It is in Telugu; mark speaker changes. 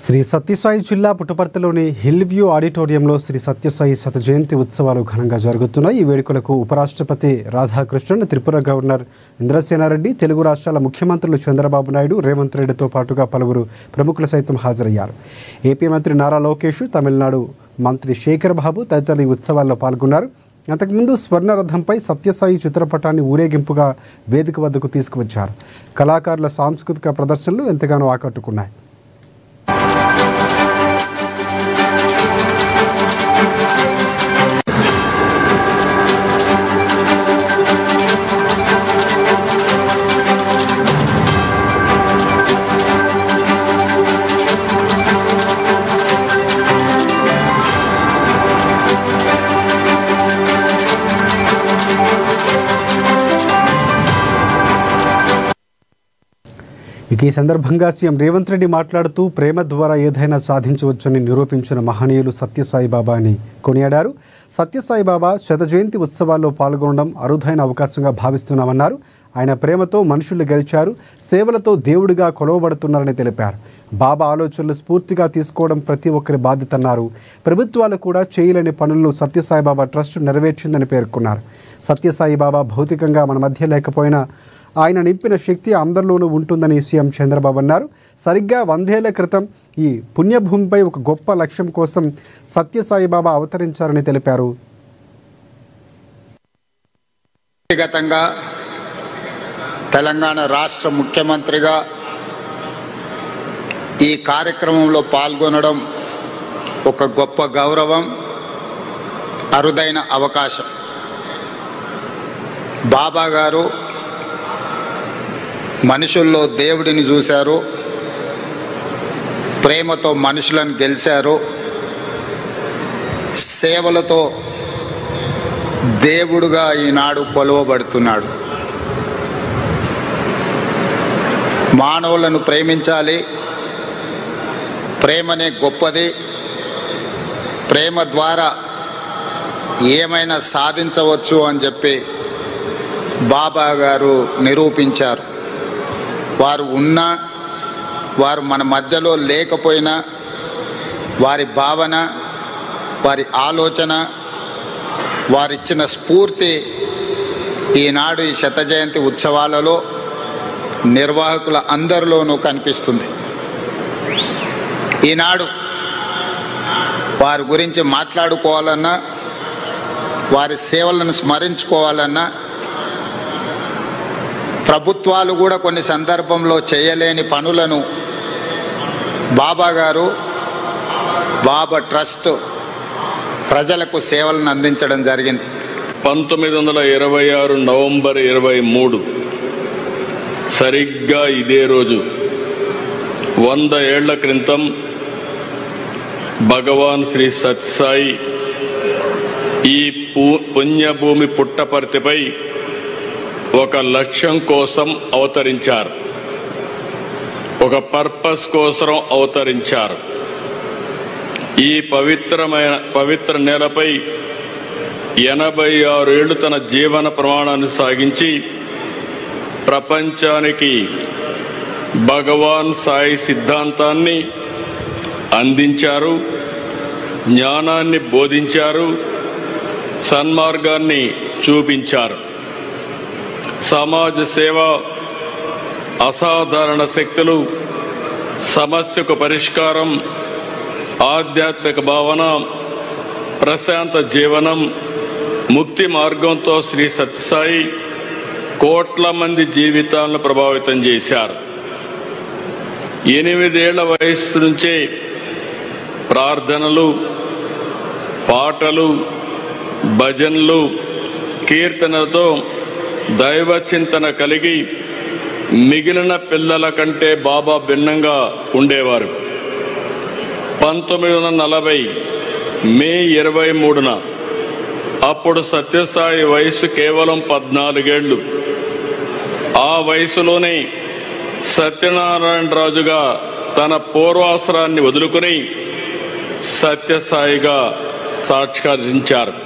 Speaker 1: శ్రీ సత్యసాయి జిల్లా పుట్టపర్తిలోని హిల్ వ్యూ ఆడిటోరియంలో శ్రీ సత్యసాయి శత జయంతి ఉత్సవాలు ఘనంగా జరుగుతున్నాయి. ఈ వేడుకలకు ఉపరాష్ట్రపతి రాధాకృష్ణన్, త్రిపుర గవర్నర్ ఇంద్రసేనారెడ్డి, తెలుగు రాష్ట్రాల ముఖ్యమంత్రులు చంద్రబాబు నాయుడు, రేవంత్ రెడ్డితో పాటుగా పలువురు ప్రముఖులు సైతం హాజరయ్యారు. ఏపీ మంత్రి నారా లోకేష్, తమిళనాడు మంత్రి శేఖర్ బాబు తదితరులు ఈ ఉత్సవాల్లో పాల్గొన్నారు. అంతకుముందు స్వర్ణరథంపై సత్యసాయి చిత్రపటాన్ని ఊరేగింపుగా వేదిక వద్దకు తీసుకువచ్చారు. కళాకారుల సాంస్కృతిక ప్రదర్శనలు ఎంతగానో ఆకట్టుకున్నాయి. ఈ సందర్భంగా సీఎం రేవంత్ రెడ్డి మాట్లాడుతూ ప్రేమ ద్వారా ఏదైనా సాధించవచ్చని నిరూపించిన మహనీయులు సత్యసాయి బాబా అని కొనియాడారు. సత్యసాయి బాబా శత జయంతి ఉత్సవాల్లో పాల్గొనడం అరుదైన అవకాశంగా భావిస్తున్నామన్నారు. ఆయన ప్రేమతో మనుషులు గెలిచారు, సేవలతో దేవుడిగా కొలవబడుతున్నారని తెలిపారు. బాబా ఆలోచనలు స్ఫూర్తిగా తీసుకోవడం ప్రతి ఒక్కరి బాధ్యత అన్నారు. ప్రభుత్వాలు కూడా చేయలేని పనులను సత్యసాయి బాబా ట్రస్ట్ నెరవేర్చిందని పేర్కొన్నారు. సత్యసాయి బాబా భౌతికంగా మన మధ్య లేకపోయినా ఆయన నింపిన శక్తి అందరిలోనూ ఉంటుందని సీఎం చంద్రబాబు అన్నారు. సరిగ్గా 100 ఏళ్ల క్రితం ఈ పుణ్యభూమిపై ఒక గొప్ప లక్ష్యం కోసం సత్యసాయి బాబా అవతరించారని తెలిపారు.
Speaker 2: వ్యక్తిగతంగా తెలంగాణ రాష్ట్ర ముఖ్యమంత్రిగా ఈ కార్యక్రమంలో పాల్గొనడం ఒక గొప్ప గౌరవం, అరుదైన అవకాశం. బాబా గారు మనుషుల్లో దేవుడిని చూశారు, ప్రేమతో మనుషులను గెలిచారు, సేవలతో దేవుడుగా ఈనాడు కొలవబడుతున్నాడు. మానవులను ప్రేమించాలి, ప్రేమనే గొప్పది, ప్రేమ ద్వారా ఏమైనా సాధించవచ్చు అని చెప్పి బాబా గారు నిరూపించారు. వారు ఉన్నా, వారు మన మధ్యలో లేకపోయినా వారి భావన, వారి ఆలోచన, వారిచ్చిన స్ఫూర్తి ఈనాడు ఈ శత జయంతి ఉత్సవాలలో నిర్వాహకుల అందరిలోనూ కనిపిస్తుంది. ఈనాడు వారి గురించి మాట్లాడుకోవాలన్నా, వారి సేవలను స్మరించుకోవాలన్నా ప్రభుత్వాలు కూడా కొన్ని సందర్భంలో చేయలేని పనులను బాబా గారు, బాబా ట్రస్ట్ ప్రజలకు సేవలను అందించడం జరిగింది.
Speaker 3: 1926 నవంబర్ 23 సరిగ్గా ఇదే రోజు 100 ఏళ్ల క్రితం భగవాన్ శ్రీ సత్యసాయి ఈ పుణ్యభూమి పుట్టపర్తిపై ఒక లక్ష్యం కోసం అవతరించారు, ఒక పర్పస్ కోసం అవతరించారు. ఈ పవిత్ర నేలపై 86 ఏళ్లు తన జీవన ప్రమాణాన్ని సాగించి ప్రపంచానికి భగవాన్ సాయి సిద్ధాంతాన్ని అందించారు, జ్ఞానాన్ని బోధించారు, సన్మార్గాన్ని చూపించారు. సమాజ సేవ, అసాధారణ శక్తులు, సమస్యకు పరిష్కారం, ఆధ్యాత్మిక భావన, ప్రశాంత జీవనం, ముక్తి మార్గంతో శ్రీ సత్యసాయి కోట్ల మంది జీవితాలను ప్రభావితం చేశారు. 8 ఏళ్ల వయస్సు నుంచే ప్రార్థనలు, పాటలు, భజనలు, కీర్తనలతో దైవ చింతన కలిగి మిగిలిన పిల్లల కంటే బాబా భిన్నంగా ఉండేవారు. 1940 మే 23న అప్పుడు సత్యసాయి వయసు కేవలం 14 ఏళ్లు. ఆ వయసులోనే సత్యనారాయణ రాజుగా తన పూర్వాశ్రాన్ని వదులుకుని సత్యసాయిగా సాక్షాత్కరించారు.